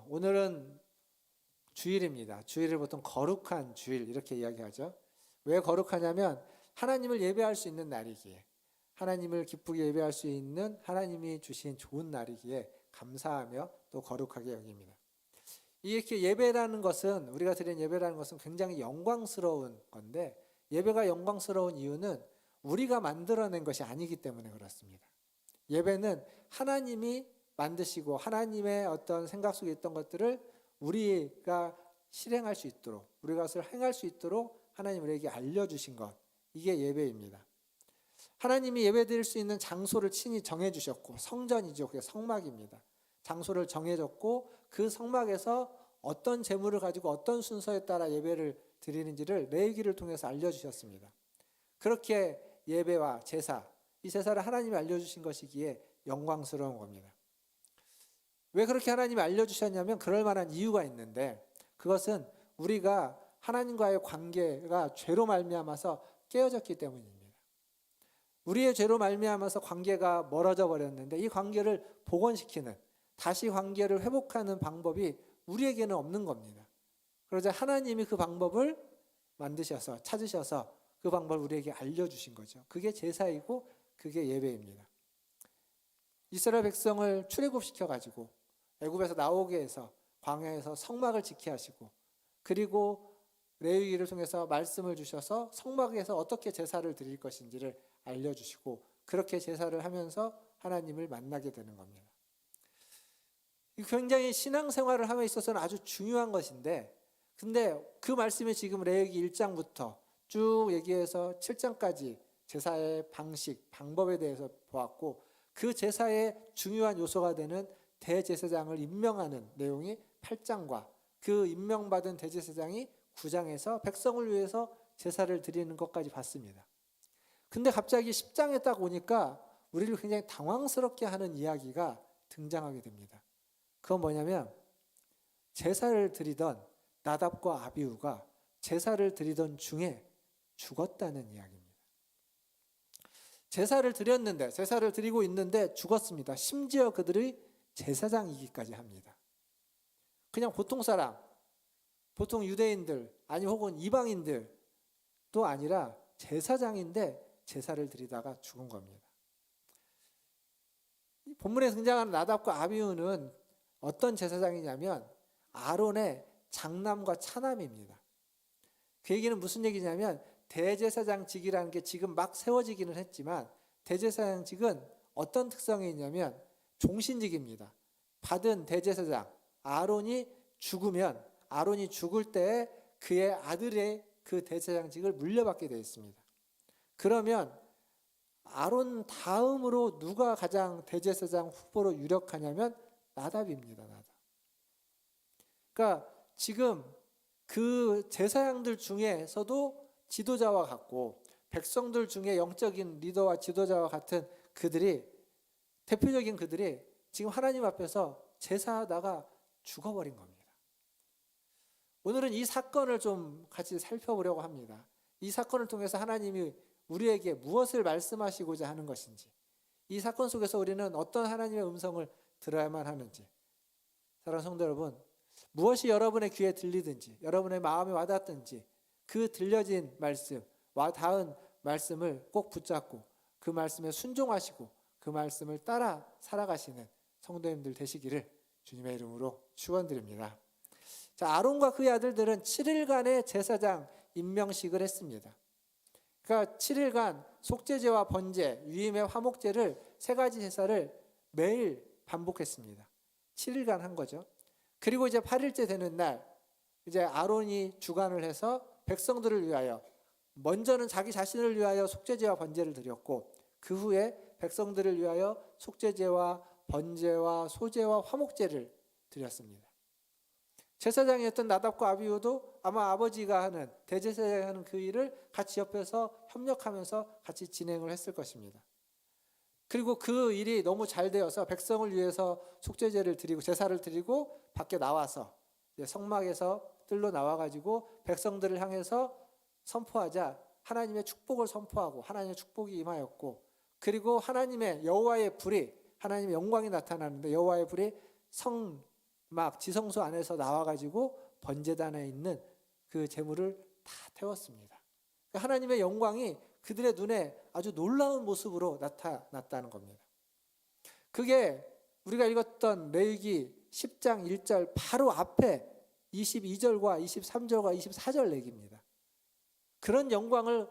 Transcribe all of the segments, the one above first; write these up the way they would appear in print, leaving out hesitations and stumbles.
오늘은 주일입니다. 주일을 보통 거룩한 주일 이렇게 이야기하죠. 왜 거룩하냐면 하나님을 예배할 수 있는 날이기에, 하나님을 기쁘게 예배할 수 있는 하나님이 주신 좋은 날이기에 감사하며 또 거룩하게 여깁니다. 이렇게 예배라는 것은, 우리가 드리는 예배라는 것은 굉장히 영광스러운 건데, 예배가 영광스러운 이유는 우리가 만들어낸 것이 아니기 때문에 그렇습니다. 예배는 하나님이 만드시고 하나님의 어떤 생각 속에 있던 것들을 우리가 실행할 수 있도록, 우리가 그것을 행할 수 있도록 하나님 우리에게 알려주신 것, 이게 예배입니다. 하나님이 예배드릴 수 있는 장소를 친히 정해주셨고, 성전이죠. 그게 성막입니다. 장소를 정해줬고 그 성막에서 어떤 제물을 가지고 어떤 순서에 따라 예배를 드리는지를 레위기를 통해서 알려주셨습니다. 그렇게 예배와 제사, 이 제사를 하나님이 알려주신 것이기에 영광스러운 겁니다. 왜 그렇게 하나님이 알려주셨냐면 그럴 만한 이유가 있는데, 그것은 우리가 하나님과의 관계가 죄로 말미암아서 깨어졌기 때문입니다. 우리의 죄로 말미암아서 관계가 멀어져 버렸는데, 이 관계를 복원시키는, 다시 관계를 회복하는 방법이 우리에게는 없는 겁니다. 그러자 하나님이 그 방법을 만드셔서, 찾으셔서 그 방법을 우리에게 알려주신 거죠. 그게 제사이고 그게 예배입니다. 이스라엘 백성을 출애굽시켜가지고 애굽에서 나오게 해서 광야에서 성막을 지키게 하시고, 그리고 레위기를 통해서 말씀을 주셔서 성막에서 어떻게 제사를 드릴 것인지를 알려주시고, 그렇게 제사를 하면서 하나님을 만나게 되는 겁니다. 굉장히 신앙생활을 함에 있어서는 아주 중요한 것인데, 근데 그 말씀이 지금 레위기 1장부터 쭉 얘기해서 7장까지 제사의 방식, 방법에 대해서 보았고, 그 제사의 중요한 요소가 되는 대제사장을 임명하는 내용이 8장과 그 임명받은 대제사장이 9장에서 백성을 위해서 제사를 드리는 것까지 봤습니다. 근데 갑자기 10장에 딱 오니까 우리를 굉장히 당황스럽게 하는 이야기가 등장하게 됩니다. 그건 뭐냐면, 제사를 드리던 나답과 아비후가 제사를 드리던 중에 죽었다는 이야기입니다. 제사를 드렸는데, 제사를 드리고 있는데 죽었습니다. 심지어 그들이 제사장이기까지 합니다. 그냥 보통 사람, 보통 유대인들, 아니 혹은 이방인들도 아니라 제사장인데 제사를 드리다가 죽은 겁니다. 본문에 등장하는 나답과 아비후는 어떤 제사장이냐면 아론의 장남과 차남입니다. 그 얘기는 무슨 얘기냐면, 대제사장직이라는 게 지금 막 세워지기는 했지만 대제사장직은 어떤 특성이 있냐면 종신직입니다. 받은 대제사장 아론이 죽으면, 아론이 죽을 때 그의 아들의 그 대제사장직을 물려받게 되어 있습니다. 그러면 아론 다음으로 누가 가장 대제사장 후보로 유력하냐면 나답입니다. 나답. 그러니까 지금 그 제사장들 중에서도 지도자와 같고, 백성들 중에 영적인 리더와 지도자와 같은 그들이, 대표적인 그들이 지금 하나님 앞에서 제사하다가 죽어버린 겁니다. 오늘은 이 사건을 좀 같이 살펴보려고 합니다. 이 사건을 통해서 하나님이 우리에게 무엇을 말씀하시고자 하는 것인지, 이 사건 속에서 우리는 어떤 하나님의 음성을 들어야만 하는지. 사랑하는 성도 여러분, 무엇이 여러분의 귀에 들리든지, 여러분의 마음에 와닿든지 그 들려진 말씀, 와닿은 말씀을 꼭 붙잡고 그 말씀에 순종하시고 그 말씀을 따라 살아가시는 성도님들 되시기를 주님의 이름으로 축원드립니다. 자, 아론과 그의 아들들은 7일간의 제사장 임명식을 했습니다. 그러니까 7일간 속죄제와 번제, 유임의 화목제를, 세 가지 제사를 매일 반복했습니다. 7일간 한 거죠. 그리고 이제 8일째 되는 날, 이제 아론이 주관을 해서 백성들을 위하여, 먼저는 자기 자신을 위하여 속죄제와 번제를 드렸고, 그 후에 백성들을 위하여 속죄제와 번제와 소제와 화목제를 드렸습니다. 제사장이었던 나답과 아비후도 아마 아버지가 하는, 대제사장이 하는 그 일을 같이 옆에서 협력하면서 같이 진행을 했을 것입니다. 그리고 그 일이 너무 잘 되어서 백성을 위해서 속죄제를 드리고 제사를 드리고 밖에 나와서 성막에서 뜰로 나와가지고 백성들을 향해서 선포하자 하나님의 축복을 선포하고 하나님의 축복이 임하였고, 그리고 하나님의 여호와의 불이, 하나님의 영광이 나타나는데 여호와의 불이 막 지성소 안에서 나와가지고 번제단에 있는 그 제물을 다 태웠습니다. 하나님의 영광이 그들의 눈에 아주 놀라운 모습으로 나타났다는 겁니다. 그게 우리가 읽었던 레위기 10장 1절 바로 앞에 22절과 23절과 24절 얘기입니다. 그런 영광을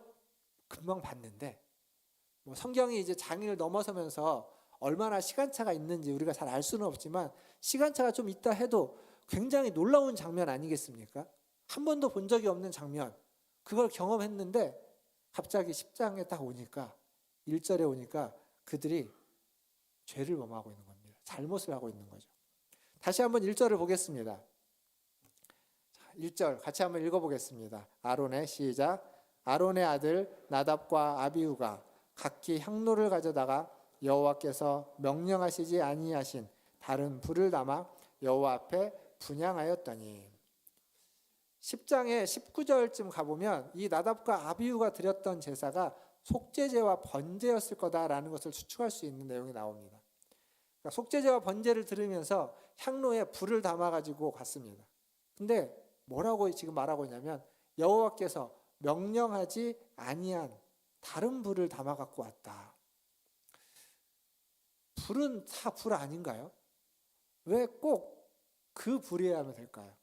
금방 봤는데 성경이 이제 장을 넘어서면서 얼마나 시간차가 있는지 우리가 잘 알 수는 없지만 시간차가 좀 있다 해도 굉장히 놀라운 장면 아니겠습니까? 한 번도 본 적이 없는 장면, 그걸 경험했는데 갑자기 10장에 딱 오니까 1절에 오니까 그들이 죄를 범하고 있는 겁니다. 잘못을 하고 있는 거죠. 다시 한번 1절을 보겠습니다. 1절 같이 한번 읽어보겠습니다. 아론의 시작. 아론의 아들 나답과 아비후가 각기 향로를 가져다가 여호와께서 명령하시지 아니하신 다른 불을 담아 여호와 앞에 분향하였더니 10장의 19절쯤 가보면 이 나답과 아비후가 드렸던 제사가 속죄제와 번제였을 거다라는 것을 추측할 수 있는 내용이 나옵니다. 그러니까 속죄제와 번제를 들으면서 향로에 불을 담아가지고 갔습니다. 근데 뭐라고 지금 말하고 있냐면 여호와께서 명령하지 아니한 다른 불을 담아 갖고 왔다. 불은 다 불 아닌가요? 왜 꼭 그 불이어야 하면 될까요?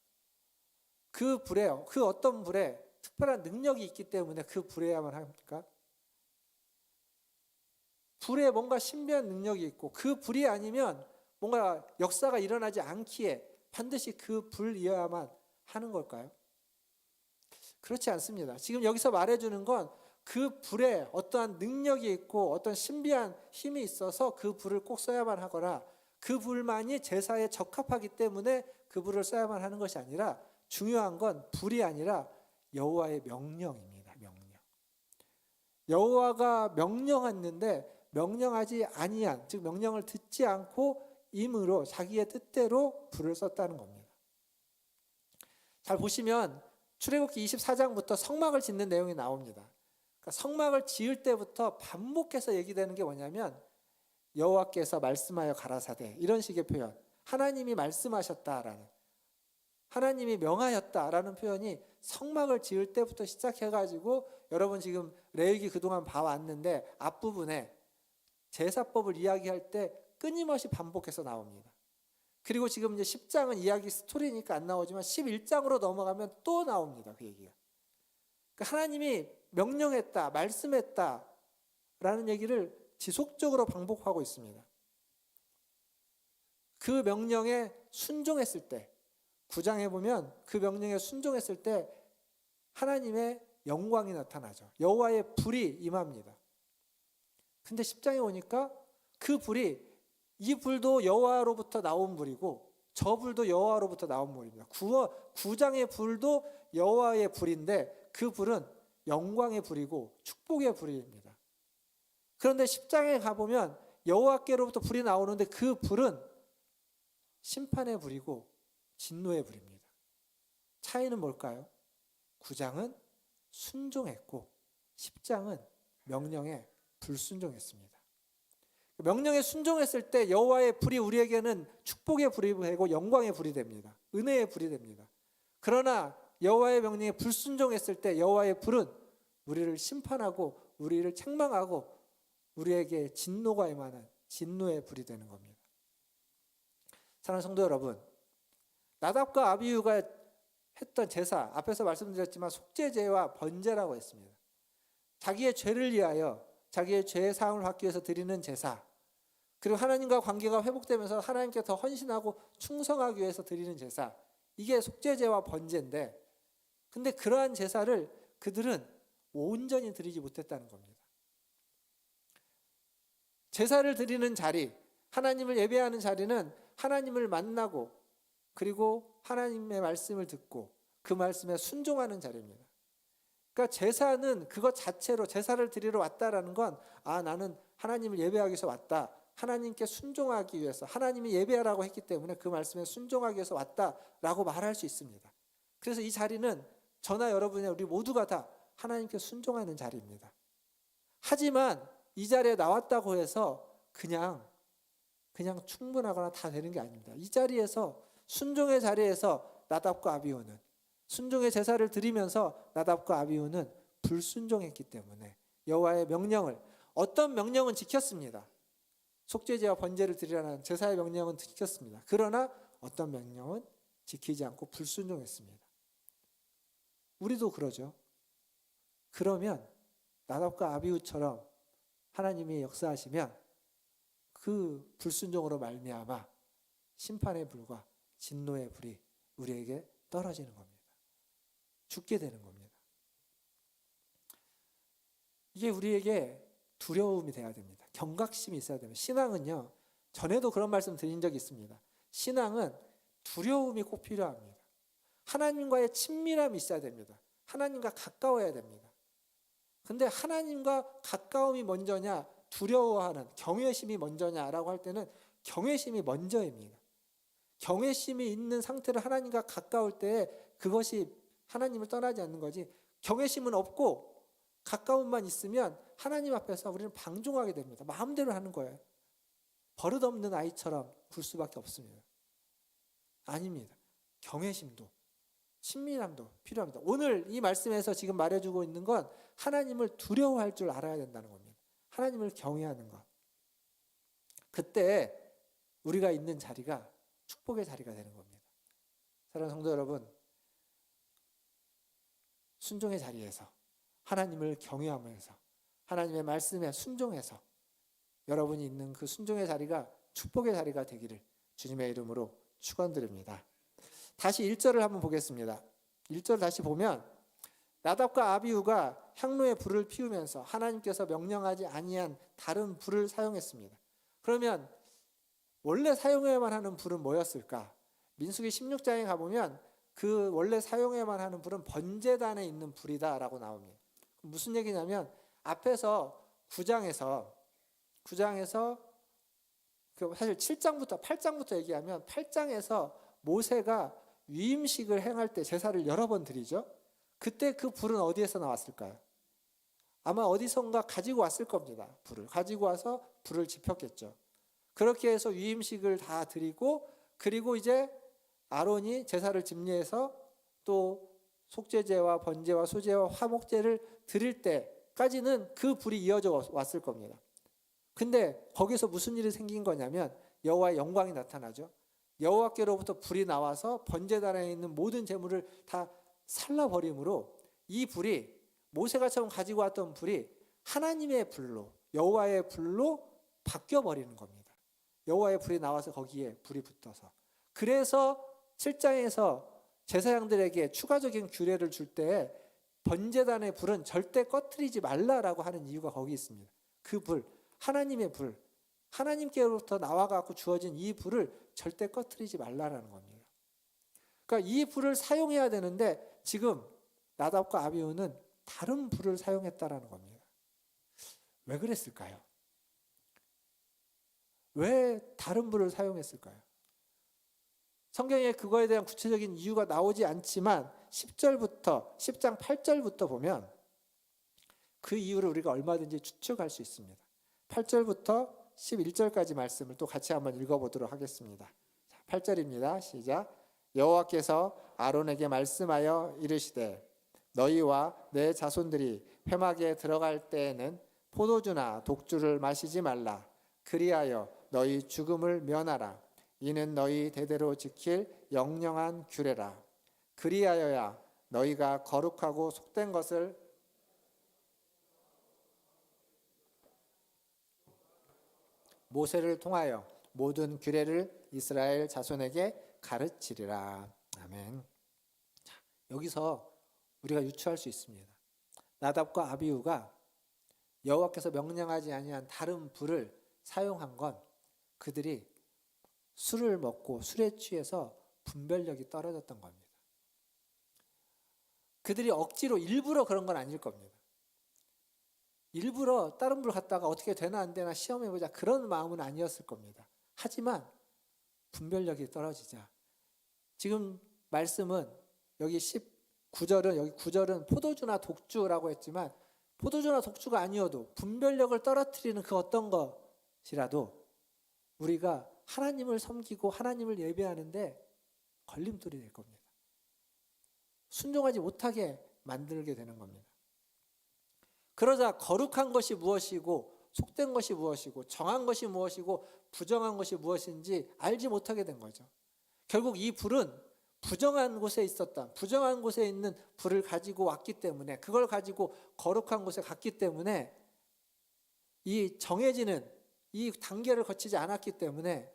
그 불에, 그 어떤 불에 특별한 능력이 있기 때문에 그 불에야만 합니까? 불에 뭔가 신비한 능력이 있고 그 불이 아니면 뭔가 역사가 일어나지 않기에 반드시 그 불이어야만 하는 걸까요? 그렇지 않습니다. 지금 여기서 말해주는 건 그 불에 어떠한 능력이 있고 어떤 신비한 힘이 있어서 그 불을 꼭 써야만 하거나 그 불만이 제사에 적합하기 때문에 그 불을 써야만 하는 것이 아니라 중요한 건 불이 아니라 여호와의 명령입니다. 명령. 여호와가 명령했는데 명령하지 아니한, 즉 명령을 듣지 않고 임의로 자기의 뜻대로 불을 썼다는 겁니다. 잘 보시면 출애굽기 24장부터 성막을 짓는 내용이 나옵니다. 그러니까 성막을 지을 때부터 반복해서 얘기되는 게 뭐냐면 여호와께서 말씀하여 가라사대, 이런 식의 표현, 하나님이 말씀하셨다라는, 하나님이 명하였다라는 표현이 성막을 지을 때부터 시작해가지고 여러분 지금 레위기 그동안 봐왔는데 앞부분에 제사법을 이야기할 때 끊임없이 반복해서 나옵니다. 그리고 지금 이제 10장은 이야기 스토리니까 안 나오지만 11장으로 넘어가면 또 나옵니다. 그 얘기가. 그러니까 하나님이 명령했다, 말씀했다 라는 얘기를 지속적으로 반복하고 있습니다. 그 명령에 순종했을 때, 9장에 보면 그 명령에 순종했을 때 하나님의 영광이 나타나죠. 여호와의 불이 임합니다. 근데 10장에 오니까 그 불이, 이 불도 여호와로부터 나온 불이고 저 불도 여호와로부터 나온 불입니다. 9장의 불도 여호와의 불인데 그 불은 영광의 불이고 축복의 불입니다. 그런데 10장에 가보면 여호와께로부터 불이 나오는데 그 불은 심판의 불이고 진노의 불입니다. 차이는 뭘까요? 9장은 순종했고 10장은 명령에 불순종했습니다. 명령에 순종했을 때 여호와의 불이 우리에게는 축복의 불이 되고 영광의 불이 됩니다. 은혜의 불이 됩니다. 그러나 여호와의 명령에 불순종했을 때 여호와의 불은 우리를 심판하고 우리를 책망하고 우리에게 진노가 임하는 진노의 불이 되는 겁니다. 사랑하는 성도 여러분, 나답과 아비후가 했던 제사, 앞에서 말씀드렸지만 속죄제와 번제라고 했습니다. 자기의 죄를 위하여 자기의 죄의 사함을 받기 위해서 드리는 제사, 그리고 하나님과 관계가 회복되면서 하나님께 더 헌신하고 충성하기 위해서 드리는 제사, 이게 속죄제와 번제인데, 근데 그러한 제사를 그들은 온전히 드리지 못했다는 겁니다. 제사를 드리는 자리, 하나님을 예배하는 자리는 하나님을 만나고 그리고 하나님의 말씀을 듣고 그 말씀에 순종하는 자리입니다. 그러니까 제사는 그것 자체로, 제사를 드리러 왔다라는 건 나는 하나님을 예배하기 위해서 왔다, 하나님께 순종하기 위해서, 하나님이 예배하라고 했기 때문에 그 말씀에 순종하기 위해서 왔다라고 말할 수 있습니다. 그래서 이 자리는 저나 여러분이 우리 모두가 다 하나님께 순종하는 자리입니다. 하지만 이 자리에 나왔다고 해서 그냥 충분하거나 다 되는 게 아닙니다. 이 자리에서 순종의 자리에서 나답과 아비후는, 순종의 제사를 드리면서 나답과 아비후는 불순종했기 때문에 여호와의 명령을, 어떤 명령은 지켰습니다. 속죄제와 번제를 드리라는 제사의 명령은 지켰습니다. 그러나 어떤 명령은 지키지 않고 불순종했습니다. 우리도 그러죠. 그러면 나답과 아비후처럼 하나님이 역사하시면 그 불순종으로 말미암아 심판의 불과 진노의 불이 우리에게 떨어지는 겁니다. 죽게 되는 겁니다. 이게 우리에게 두려움이 돼야 됩니다. 경각심이 있어야 됩니다. 신앙은요, 전에도 그런 말씀 드린 적이 있습니다. 신앙은 두려움이 꼭 필요합니다. 하나님과의 친밀함이 있어야 됩니다. 하나님과 가까워야 됩니다. 근데 하나님과 가까움이 먼저냐, 두려워하는 경외심이 먼저냐라고 할 때는 경외심이 먼저입니다. 경외심이 있는 상태로 하나님과 가까울 때 그것이 하나님을 떠나지 않는 거지, 경외심은 없고 가까움만 있으면 하나님 앞에서 우리는 방종하게 됩니다. 마음대로 하는 거예요. 버릇없는 아이처럼 굴 수밖에 없습니다. 아닙니다. 경외심도 친밀함도 필요합니다. 오늘 이 말씀에서 지금 말해주고 있는 건 하나님을 두려워할 줄 알아야 된다는 겁니다. 하나님을 경외하는 것. 그때 우리가 있는 자리가 축복의 자리가 되는 겁니다. 사랑하는 성도 여러분, 순종의 자리에서 하나님을 경외하면서 하나님의 말씀에 순종해서 여러분이 있는 그 순종의 자리가 축복의 자리가 되기를 주님의 이름으로 축원드립니다. 다시 1절을 한번 보겠습니다. 1절 다시 보면 나답과 아비후가 향로에 불을 피우면서 하나님께서 명령하지 아니한 다른 불을 사용했습니다. 그러면 원래 사용해야만 하는 불은 뭐였을까? 민수기 16장에 가보면 그 원래 사용해야만 하는 불은 번제단에 있는 불이다라고 나옵니다. 무슨 얘기냐면 앞에서 9장에서 사실 7장부터 8장부터 얘기하면 8장에서 모세가 위임식을 행할 때 제사를 여러 번 드리죠. 그때 그 불은 어디에서 나왔을까요? 아마 어디선가 가지고 왔을 겁니다. 불을 가지고 와서 불을 지폈겠죠. 그렇게 해서 위임식을 다 드리고, 그리고 이제 아론이 제사를 집례해서 또 속죄제와 번제와 소제와 화목제를 드릴 때까지는 그 불이 이어져 왔을 겁니다. 근데 거기서 무슨 일이 생긴 거냐면 여호와의 영광이 나타나죠. 여호와께로부터 불이 나와서 번제단에 있는 모든 제물을 다 살라버림으로 이 불이, 모세가 처음 가지고 왔던 불이 하나님의 불로, 여호와의 불로 바뀌어버리는 겁니다. 여호와의 불이 나와서 거기에 불이 붙어서. 그래서 7장에서 제사장들에게 추가적인 규례를 줄 때 번제단의 불은 절대 꺼트리지 말라라고 하는 이유가 거기 있습니다. 그 불, 하나님의 불, 하나님께로부터 나와갖고 주어진 이 불을 절대 꺼트리지 말라라는 겁니다. 그러니까 이 불을 사용해야 되는데 지금 나답과 아비후는 다른 불을 사용했다라는 겁니다. 왜 그랬을까요? 왜 다른 불을 사용했을까요? 성경에 그거에 대한 구체적인 이유가 나오지 않지만 10장 8절부터 보면 그 이유를 우리가 얼마든지 추측할 수 있습니다. 8절부터 11절까지 말씀을 또 같이 한번 읽어보도록 하겠습니다. 8절입니다. 시작. 여호와께서 아론에게 말씀하여 이르시되 너희와 내 자손들이 회막에 들어갈 때에는 포도주나 독주를 마시지 말라. 그리하여 너희 죽음을 면하라. 이는 너희 대대로 지킬 영영한 규례라. 그리하여야 너희가 거룩하고 속된 것을 모세를 통하여 모든 규례를 이스라엘 자손에게 가르치리라. 아멘. 자, 여기서 우리가 유추할 수 있습니다. 나답과 아비후가 여호와께서 명령하지 아니한 다른 불을 사용한 건 그들이 술을 먹고 술에 취해서 분별력이 떨어졌던 겁니다. 그들이 억지로 일부러 그런 건 아닐 겁니다. 일부러 다른 불 갖다가 어떻게 되나 안 되나 시험해보자 그런 마음은 아니었을 겁니다. 하지만 분별력이 떨어지자 지금 말씀은 여기 9절은 포도주나 독주라고 했지만 포도주나 독주가 아니어도 분별력을 떨어뜨리는 그 어떤 것이라도 우리가 하나님을 섬기고 하나님을 예배하는데 걸림돌이 될 겁니다. 순종하지 못하게 만들게 되는 겁니다. 그러자 거룩한 것이 무엇이고 속된 것이 무엇이고 정한 것이 무엇이고 부정한 것이 무엇인지 알지 못하게 된 거죠. 결국 이 불은 부정한 곳에 있었던, 부정한 곳에 있는 불을 가지고 왔기 때문에, 그걸 가지고 거룩한 곳에 갔기 때문에 이 정해지는 이 단계를 거치지 않았기 때문에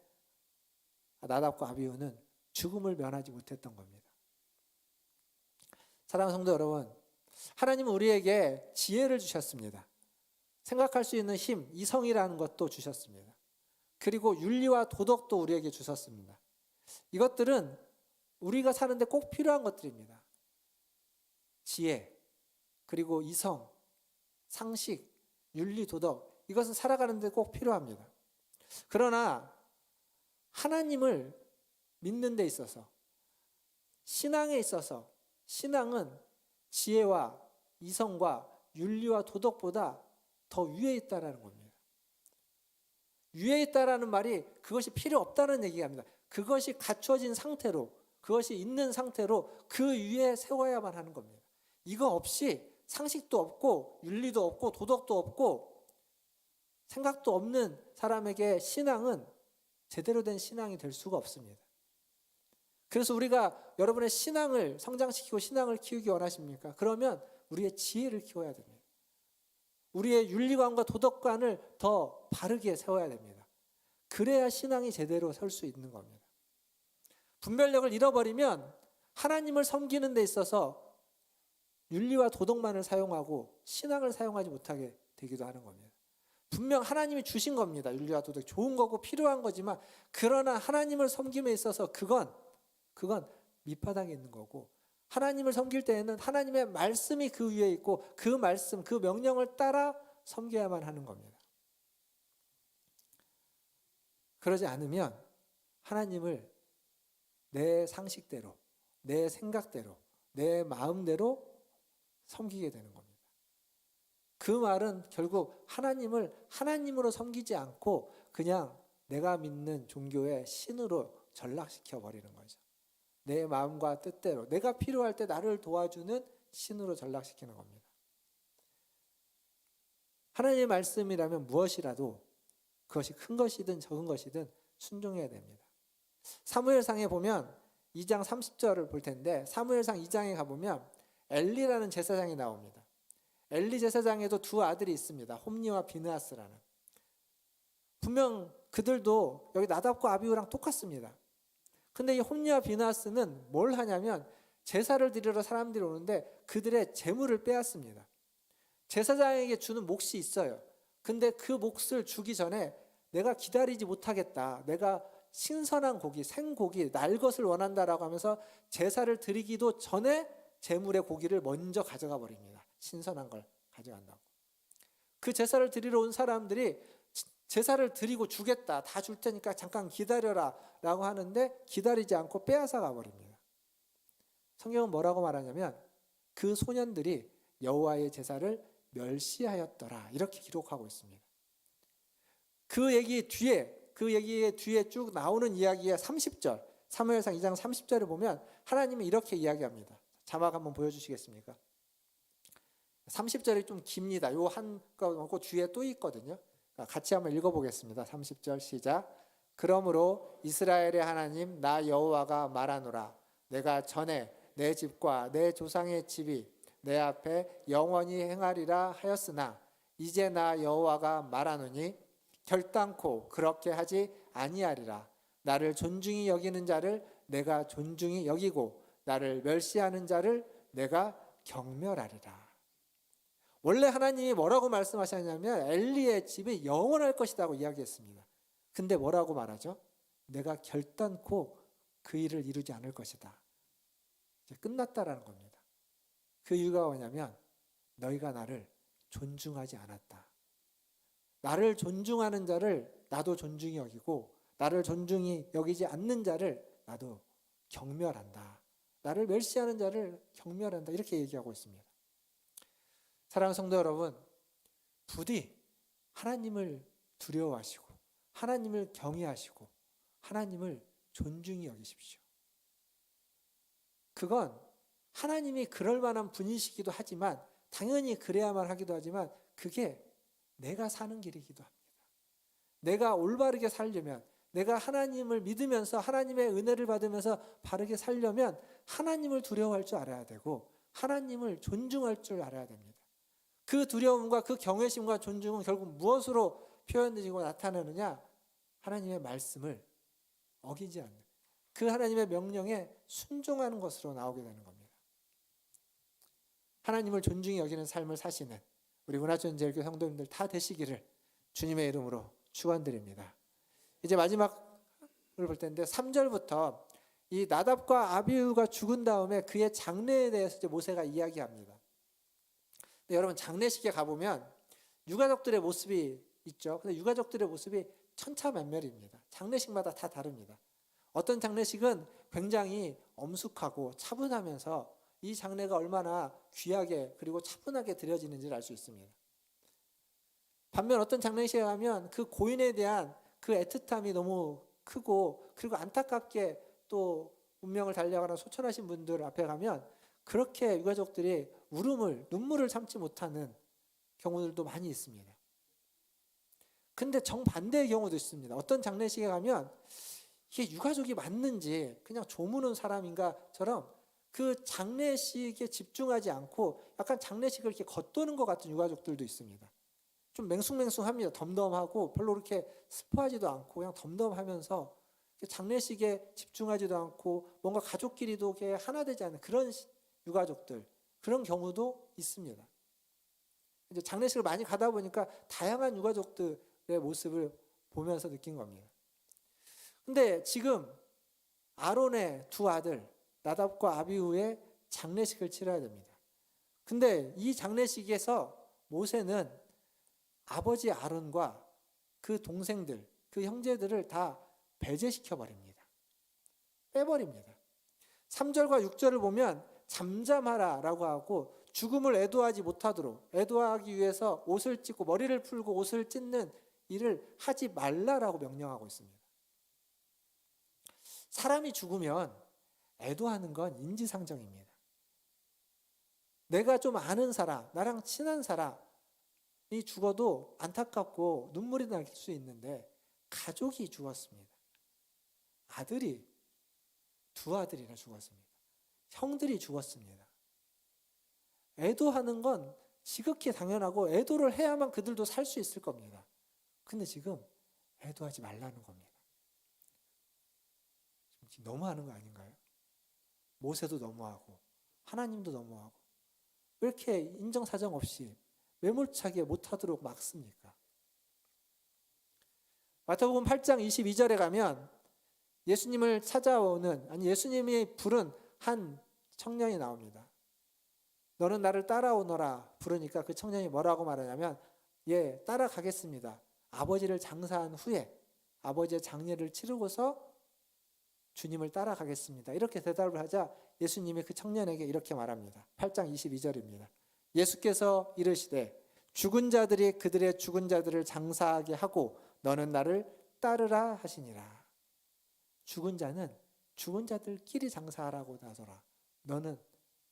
나답과 아비후는 죽음을 면하지 못했던 겁니다. 사랑하는 성도 여러분, 하나님은 우리에게 지혜를 주셨습니다. 생각할 수 있는 힘, 이성이라는 것도 주셨습니다. 그리고 윤리와 도덕도 우리에게 주셨습니다. 이것들은 우리가 사는데 꼭 필요한 것들입니다. 지혜, 그리고 이성, 상식, 윤리, 도덕, 이것은 살아가는데 꼭 필요합니다. 그러나 하나님을 믿는 데 있어서, 신앙에 있어서 신앙은 지혜와 이성과 윤리와 도덕보다 더 위에 있다라는 겁니다. 위에 있다라는 말이 그것이 필요 없다는 얘기입니다. 그것이 갖춰진 상태로, 그것이 있는 상태로 그 위에 세워야만 하는 겁니다. 이거 없이 상식도 없고 윤리도 없고 도덕도 없고 생각도 없는 사람에게 신앙은 제대로 된 신앙이 될 수가 없습니다. 그래서 우리가 여러분의 신앙을 성장시키고 신앙을 키우기 원하십니까? 그러면 우리의 지혜를 키워야 됩니다. 우리의 윤리관과 도덕관을 더 바르게 세워야 됩니다. 그래야 신앙이 제대로 설 수 있는 겁니다. 분별력을 잃어버리면 하나님을 섬기는 데 있어서 윤리와 도덕만을 사용하고 신앙을 사용하지 못하게 되기도 하는 겁니다. 분명 하나님이 주신 겁니다. 윤리와 도덕 좋은 거고 필요한 거지만, 그러나 하나님을 섬김에 있어서 그건 밑바닥에 있는 거고, 하나님을 섬길 때에는 하나님의 말씀이 그 위에 있고 그 말씀, 그 명령을 따라 섬겨야만 하는 겁니다. 그러지 않으면 하나님을 내 상식대로, 내 생각대로, 내 마음대로 섬기게 되는 겁니다. 그 말은 결국 하나님을 하나님으로 섬기지 않고 그냥 내가 믿는 종교의 신으로 전락시켜 버리는 거죠. 내 마음과 뜻대로, 내가 필요할 때 나를 도와주는 신으로 전락시키는 겁니다. 하나님의 말씀이라면 무엇이라도 그것이 큰 것이든 적은 것이든 순종해야 됩니다. 사무엘상에 보면 2장 30절을 볼 텐데, 사무엘상 2장에 가보면 엘리라는 제사장이 나옵니다. 엘리 제사장에도 두 아들이 있습니다. 홈니와 비느하스라는. 분명 그들도 여기 나답과 아비후랑 똑같습니다. 근데 이 홈니와 비느하스는 뭘 하냐면 제사를 드리러 사람들이 오는데 그들의 재물을 빼앗습니다. 제사장에게 주는 몫이 있어요. 근데 그 몫을 주기 전에 내가 기다리지 못하겠다, 내가 신선한 고기, 생고기, 날 것을 원한다라고 하면서 제사를 드리기도 전에 제물의 고기를 먼저 가져가 버립니다. 신선한 걸 가져간다고. 그 제사를 드리러 온 사람들이 제사를 드리고 주겠다, 다 줄 테니까 잠깐 기다려라 라고 하는데 기다리지 않고 빼앗아 가버립니다. 성경은 뭐라고 말하냐면 그 소년들이 여호와의 제사를 멸시하였더라, 이렇게 기록하고 있습니다. 그 얘기의 뒤에 쭉 나오는 이야기의 30절, 사무엘상 2장 30절을 보면 하나님이 이렇게 이야기합니다. 자막 한번 보여주시겠습니까? 30절이 좀 깁니다. 요 한 거 놓고 뒤에 또 있거든요. 같이 한번 읽어보겠습니다. 30절 시작. 그러므로 이스라엘의 하나님 나 여호와가 말하노라. 내가 전에 내 집과 내 조상의 집이 내 앞에 영원히 행하리라 하였으나 이제 나 여호와가 말하노니 결단코 그렇게 하지 아니하리라. 나를 존중히 여기는 자를 내가 존중히 여기고 나를 멸시하는 자를 내가 경멸하리라. 원래 하나님이 뭐라고 말씀하셨냐면 엘리의 집이 영원할 것이라고 이야기했습니다. 근데 뭐라고 말하죠? 내가 결단코 그 일을 이루지 않을 것이다. 이제 끝났다라는 겁니다. 그 이유가 뭐냐면 너희가 나를 존중하지 않았다. 나를 존중하는 자를 나도 존중히 여기고 나를 존중히 여기지 않는 자를 나도 경멸한다. 나를 멸시하는 자를 경멸한다. 이렇게 얘기하고 있습니다. 사랑하는 성도 여러분, 부디 하나님을 두려워하시고 하나님을 경외하시고 하나님을 존중히 여기십시오. 그건 하나님이 그럴 만한 분이시기도 하지만 당연히 그래야만 하기도 하지만 그게 내가 사는 길이기도 합니다. 내가 올바르게 살려면, 내가 하나님을 믿으면서 하나님의 은혜를 받으면서 바르게 살려면 하나님을 두려워할 줄 알아야 되고 하나님을 존중할 줄 알아야 됩니다. 그 두려움과 그 경외심과 존중은 결국 무엇으로 표현되고 나타나느냐? 하나님의 말씀을 어기지 않는, 그 하나님의 명령에 순종하는 것으로 나오게 되는 겁니다. 하나님을 존중히 여기는 삶을 사시는 우리 문화전제일교 성도님들 다 되시기를 주님의 이름으로 축원드립니다. 이제 마지막을 볼 텐데 3절부터 이 나답과 아비후가 죽은 다음에 그의 장례에 대해서 이제 모세가 이야기합니다. 근데 여러분, 장례식에 가보면 유가족들의 모습이 있죠. 근데 유가족들의 모습이 천차만별입니다. 장례식마다 다 다릅니다. 어떤 장례식은 굉장히 엄숙하고 차분하면서 이 장례가 얼마나 귀하게 그리고 차분하게 드려지는지를 알 수 있습니다. 반면 어떤 장례식에 가면 그 고인에 대한 그 애틋함이 너무 크고 그리고 안타깝게 또 운명을 달려가는 소천하신 분들 앞에 가면 그렇게 유가족들이 눈물을 참지 못하는 경우들도 많이 있습니다. 근데 정반대의 경우도 있습니다. 어떤 장례식에 가면 이게 유가족이 맞는지 그냥 조무는 사람인가처럼 그 장례식에 집중하지 않고 약간 장례식을 이렇게 겉도는 것 같은 유가족들도 있습니다. 좀 맹숭맹숭합니다. 덤덤하고 별로 그렇게 스포하지도 않고 그냥 덤덤하면서 장례식에 집중하지도 않고 뭔가 가족끼리도 하나 되지 않는 그런 유가족들, 그런 경우도 있습니다. 이제 장례식을 많이 가다 보니까 다양한 유가족들의 모습을 보면서 느낀 겁니다. 근데 지금 아론의 두 아들 나답과 아비후의 장례식을 치러야 됩니다. 근데 이 장례식에서 모세는 아버지 아론과 그 동생들, 그 형제들을 다 배제시켜 버립니다. 빼버립니다. 3절과 6절을 보면 잠잠하라 라고 하고 죽음을 애도하지 못하도록, 애도하기 위해서 옷을 찢고 머리를 풀고 옷을 찢는 일을 하지 말라라고 명령하고 있습니다. 사람이 죽으면 애도하는 건 인지상정입니다. 내가 좀 아는 사람, 나랑 친한 사람이 죽어도 안타깝고 눈물이 날 수 있는데 가족이 죽었습니다. 두 아들이나 죽었습니다. 형들이 죽었습니다. 애도하는 건 지극히 당연하고 애도를 해야만 그들도 살 수 있을 겁니다. 근데 지금 애도하지 말라는 겁니다. 너무하는 거 아닌가요? 모세도 너무하고 하나님도 너무하고 왜 이렇게 인정사정 없이 매몰차게 못하도록 막습니까? 마태복음 8장 22절에 가면 예수님을 찾아오는, 예수님이 부른 한 청년이 나옵니다. 너는 나를 따라오너라 부르니까 그 청년이 뭐라고 말하냐면, 예, 따라가겠습니다. 아버지를 장사한 후에 아버지의 장례를 치르고서 주님을 따라가겠습니다. 이렇게 대답을 하자 예수님이 그 청년에게 이렇게 말합니다. 8장 22절입니다. 예수께서 이르시되 죽은 자들이 그들의 죽은 자들을 장사하게 하고 너는 나를 따르라 하시니라. 죽은 자는 죽은 자들끼리 장사하라고 나서라. 너는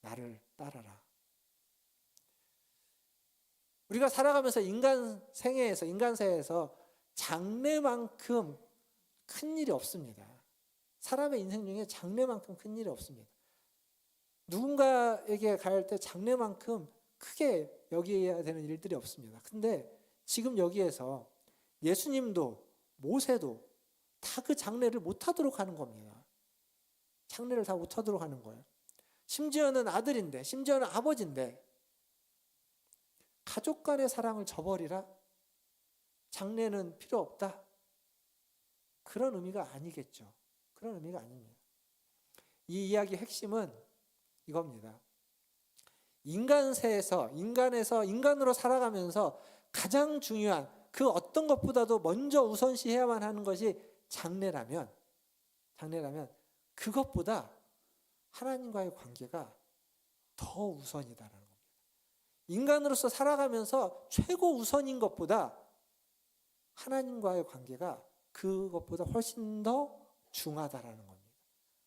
나를 따라라. 우리가 살아가면서 인간세에서 장래만큼 큰 일이 없습니다. 사람의 인생 중에 장래만큼 큰 일이 없습니다. 누군가에게 갈 때 장래만큼 크게 여겨야 되는 일들이 없습니다. 근데 지금 여기에서 예수님도 모세도 다 그 장례를 못하도록 하는 겁니다. 장례를 다 못하도록 하는 거예요. 심지어는 아들인데, 심지어는 아버지인데 가족 간의 사랑을 저버리라? 장례는 필요 없다? 그런 의미가 아니겠죠. 그런 의미가 아닙니다. 이 이야기의 핵심은 이겁니다. 인간에서 인간으로 살아가면서 가장 중요한 그 어떤 것보다도 먼저 우선시해야만 하는 것이 장례라면 그것보다 하나님과의 관계가 더 우선이다라는 겁니다. 인간으로서 살아가면서 최고 우선인 것보다 하나님과의 관계가 그것보다 훨씬 더 중하다라는 겁니다.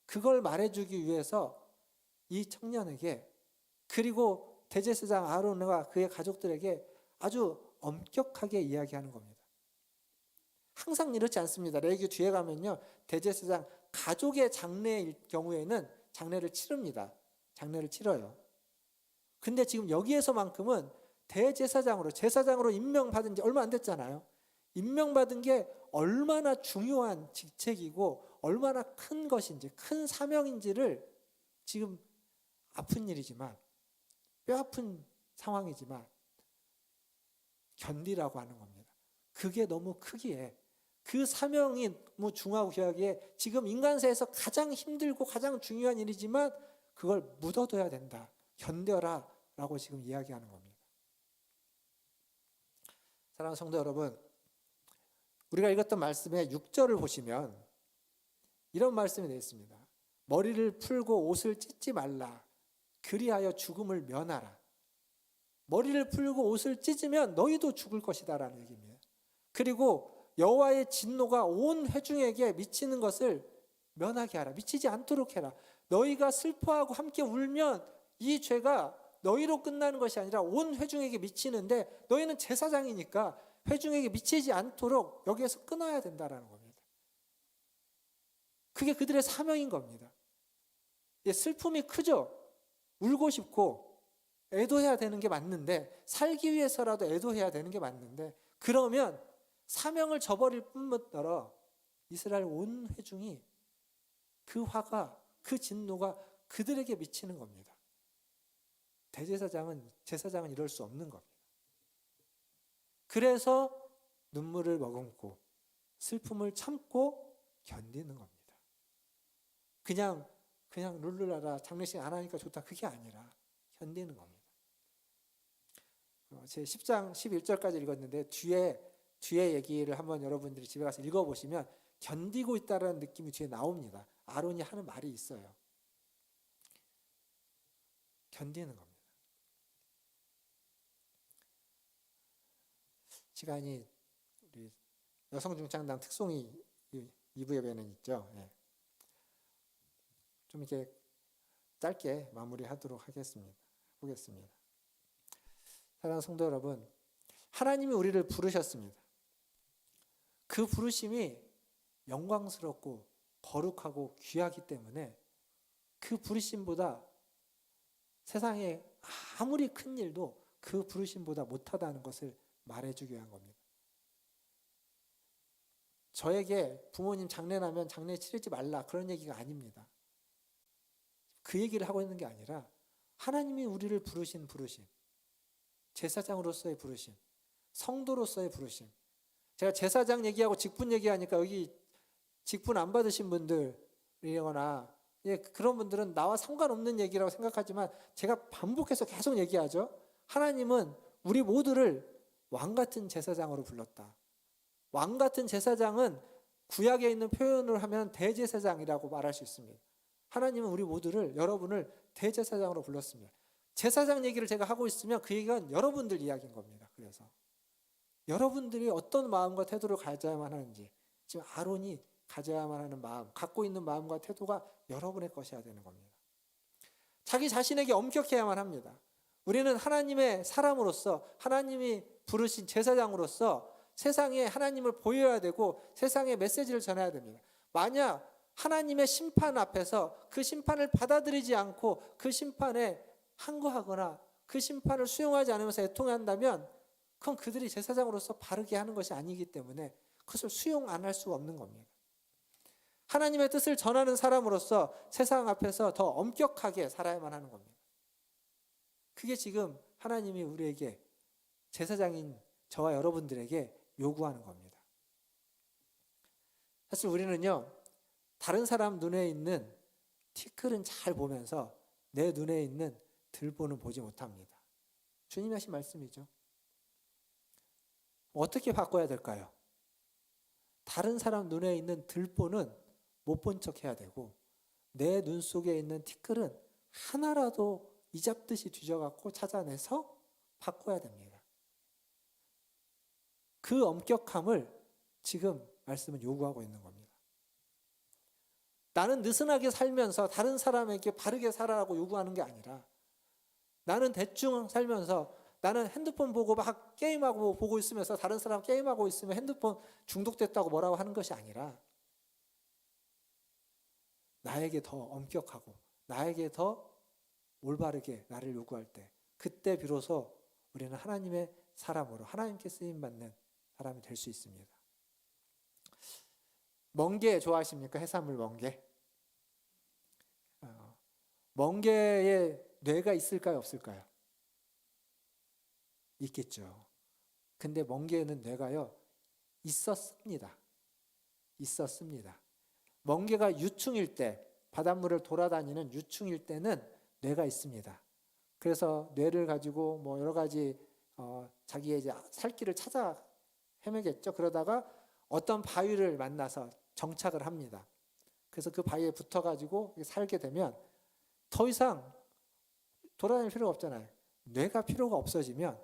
그걸 말해주기 위해서 이 청년에게, 그리고 대제사장 아론과 그의 가족들에게 아주 엄격하게 이야기하는 겁니다. 항상 이렇지 않습니다. 레위기 뒤에 가면요, 대제사장 가족의 장례일 경우에는 장례를 치릅니다. 장례를 치러요. 근데 지금 여기에서만큼은 대제사장으로, 제사장으로 임명받은 지 얼마 안 됐잖아요. 임명받은 게 얼마나 중요한 직책이고 얼마나 큰 것인지, 큰 사명인지를 지금 아픈 일이지만, 뼈아픈 상황이지만 견디라고 하는 겁니다. 그게 너무 크기에, 그 사명이 너무 중하고 귀하기에 지금 인간사에서 가장 힘들고 가장 중요한 일이지만 그걸 묻어둬야 된다. 견뎌라 라고 지금 이야기하는 겁니다. 사랑하는 성도 여러분, 우리가 읽었던 말씀의 6절을 보시면 이런 말씀이 되어 있습니다. 머리를 풀고 옷을 찢지 말라. 그리하여 죽음을 면하라. 머리를 풀고 옷을 찢으면 너희도 죽을 것이다 라는 얘기입니다. 그리고 여호와의 진노가 온 회중에게 미치는 것을 면하게 하라. 미치지 않도록 해라. 너희가 슬퍼하고 함께 울면 이 죄가 너희로 끝나는 것이 아니라 온 회중에게 미치는데, 너희는 제사장이니까 회중에게 미치지 않도록 여기에서 끊어야 된다라는 겁니다. 그게 그들의 사명인 겁니다. 슬픔이 크죠. 울고 싶고 애도해야 되는 게 맞는데, 살기 위해서라도 애도해야 되는 게 맞는데, 그러면 사명을 저버릴 뿐더러 이스라엘 온 회중이 그 화가, 그 진노가 그들에게 미치는 겁니다. 제사장은 이럴 수 없는 겁니다. 그래서 눈물을 머금고 슬픔을 참고 견디는 겁니다. 그냥 룰루라라 장례식 안 하니까 좋다, 그게 아니라 견디는 겁니다. 제 10장 11절까지 읽었는데 뒤에 얘기를 한번 여러분들이 집에 가서 읽어보시면 견디고 있다는 느낌이 뒤에 나옵니다. 아론이 하는 말이 있어요. 견디는 겁니다. 시간이 우리 여성중창당 특송이 2부 예배는 있죠. 좀 이렇게 짧게 마무리하도록 보겠습니다. 사랑하는 성도 여러분, 하나님이 우리를 부르셨습니다. 그 부르심이 영광스럽고 거룩하고 귀하기 때문에 그 부르심보다 세상에 아무리 큰 일도 그 부르심보다 못하다는 것을 말해주기 위한 겁니다. 저에게 부모님 장례 나면 장례 치르지 말라, 그런 얘기가 아닙니다. 그 얘기를 하고 있는 게 아니라 하나님이 우리를 부르신 부르심, 제사장으로서의 부르심, 성도로서의 부르심. 제가 제사장 얘기하고 직분 얘기하니까 여기 직분 안 받으신 분들이거나 그런 분들은 나와 상관없는 얘기라고 생각하지만, 제가 반복해서 계속 얘기하죠. 하나님은 우리 모두를 왕같은 제사장으로 불렀다. 왕같은 제사장은 구약에 있는 표현을 하면 대제사장이라고 말할 수 있습니다. 하나님은 우리 모두를, 여러분을 대제사장으로 불렀습니다. 제사장 얘기를 제가 하고 있으면 그 얘기는 여러분들 이야기인 겁니다. 그래서 여러분들이 어떤 마음과 태도를 가져야만 하는지, 지금 아론이 가져야만 하는 마음, 갖고 있는 마음과 태도가 여러분의 것이어야 되는 겁니다. 자기 자신에게 엄격해야만 합니다. 우리는 하나님의 사람으로서, 하나님이 부르신 제사장으로서 세상에 하나님을 보여야 되고 세상에 메시지를 전해야 됩니다. 만약 하나님의 심판 앞에서 그 심판을 받아들이지 않고 그 심판에 항거하거나 그 심판을 수용하지 않으면서 애통한다면, 그건 그들이 제사장으로서 바르게 하는 것이 아니기 때문에 그것을 수용 안 할 수 없는 겁니다. 하나님의 뜻을 전하는 사람으로서 세상 앞에서 더 엄격하게 살아야만 하는 겁니다. 그게 지금 하나님이 우리에게, 제사장인 저와 여러분들에게 요구하는 겁니다. 사실 우리는요, 다른 사람 눈에 있는 티끌은 잘 보면서 내 눈에 있는 들보는 보지 못합니다. 주님이 하신 말씀이죠. 어떻게 바꿔야 될까요? 다른 사람 눈에 있는 들보는 못 본 척 해야 되고, 내 눈 속에 있는 티끌은 하나라도 이잡듯이 뒤져갖고 찾아내서 바꿔야 됩니다. 그 엄격함을 지금 말씀은 요구하고 있는 겁니다. 나는 느슨하게 살면서 다른 사람에게 바르게 살아라고 요구하는 게 아니라, 나는 대충 살면서 나는 핸드폰 보고 막 게임하고 보고 있으면서 다른 사람 게임하고 있으면 핸드폰 중독됐다고 뭐라고 하는 것이 아니라, 나에게 더 엄격하고 나에게 더 올바르게 나를 요구할 때, 그때 비로소 우리는 하나님의 사람으로 하나님께 쓰임받는 사람이 될 수 있습니다. 멍게 좋아하십니까? 해산물 멍게. 멍게에 뇌가 있을까요? 없을까요? 있겠죠. 근데 멍게에는 뇌가요, 있었습니다. 멍게가 유충일 때, 바닷물을 돌아다니는 유충일 때는 뇌가 있습니다. 그래서 뇌를 가지고 뭐 여러 가지 자기의 이제 살 길을 찾아 헤매겠죠. 그러다가 어떤 바위를 만나서 정착을 합니다. 그래서 그 바위에 붙어가지고 살게 되면 더 이상 돌아다닐 필요가 없잖아요. 뇌가 필요가 없어지면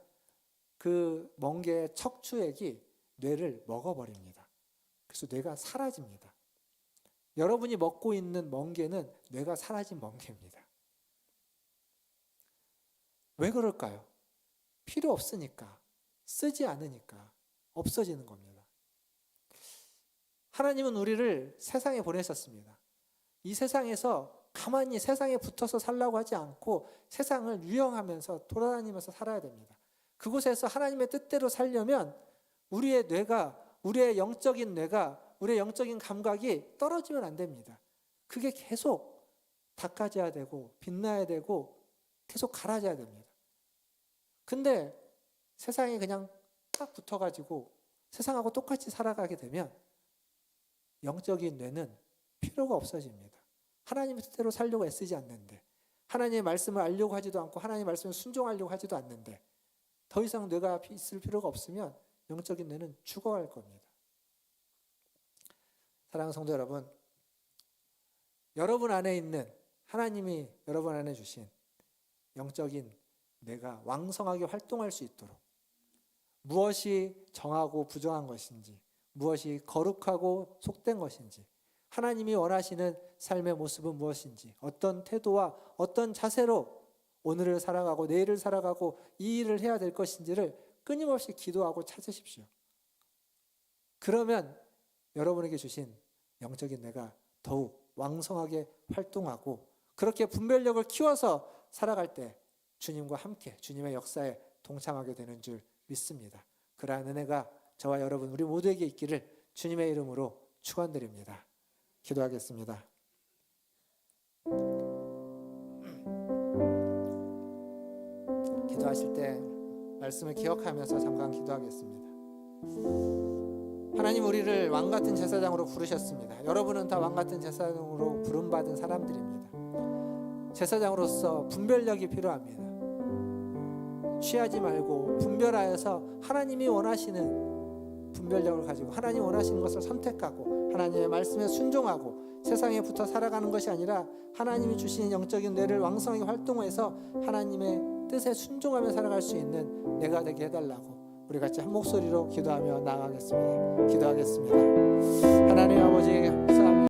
그 멍게의 척추액이 뇌를 먹어버립니다. 그래서 뇌가 사라집니다. 여러분이 먹고 있는 멍게는 뇌가 사라진 멍게입니다. 왜 그럴까요? 필요 없으니까, 쓰지 않으니까 없어지는 겁니다. 하나님은 우리를 세상에 보내셨습니다. 이 세상에서 가만히 세상에 붙어서 살라고 하지 않고 세상을 유영하면서 돌아다니면서 살아야 됩니다. 그곳에서 하나님의 뜻대로 살려면 우리의 뇌가, 우리의 영적인 뇌가, 우리의 영적인 감각이 떨어지면 안 됩니다. 그게 계속 닦아져야 되고 빛나야 되고 계속 갈아져야 됩니다. 근데 세상에 그냥 딱 붙어가지고 세상하고 똑같이 살아가게 되면 영적인 뇌는 필요가 없어집니다. 하나님의 뜻대로 살려고 애쓰지 않는데, 하나님의 말씀을 알려고 하지도 않고 하나님의 말씀을 순종하려고 하지도 않는데, 더 이상 뇌가 있을 필요가 없으면 영적인 뇌는 죽어갈 겁니다. 사랑하는 성도 여러분, 여러분 안에 있는 하나님이 여러분 안에 주신 영적인 뇌가 왕성하게 활동할 수 있도록, 무엇이 정하고 부정한 것인지, 무엇이 거룩하고 속된 것인지, 하나님이 원하시는 삶의 모습은 무엇인지, 어떤 태도와 어떤 자세로 오늘을 살아가고 내일을 살아가고 이 일을 해야 될 것인지를 끊임없이 기도하고 찾으십시오. 그러면 여러분에게 주신 영적인 뇌가 더욱 왕성하게 활동하고, 그렇게 분별력을 키워서 살아갈 때 주님과 함께 주님의 역사에 동참하게 되는 줄 믿습니다. 그러한 은혜가 저와 여러분 우리 모두에게 있기를 주님의 이름으로 축원드립니다. 기도하겠습니다. 기도하실 때 말씀을 기억하면서 잠깐 기도하겠습니다. 하나님, 우리를 왕같은 제사장으로 부르셨습니다. 여러분은 다 왕같은 제사장으로 부름받은 사람들입니다. 제사장으로서 분별력이 필요합니다. 취하지 말고 분별하여서 하나님이 원하시는 분별력을 가지고 하나님 원하시는 것을 선택하고 하나님의 말씀에 순종하고 세상에 붙어 살아가는 것이 아니라 하나님이 주신 영적인 뇌를 왕성하게 활동해서 하나님의 뜻에 순종하며 살아갈 수 있는 내가 되게 해달라고 우리 같이 한 목소리로 기도하며 나아가겠습니다. 기도하겠습니다. 하나님 아버지,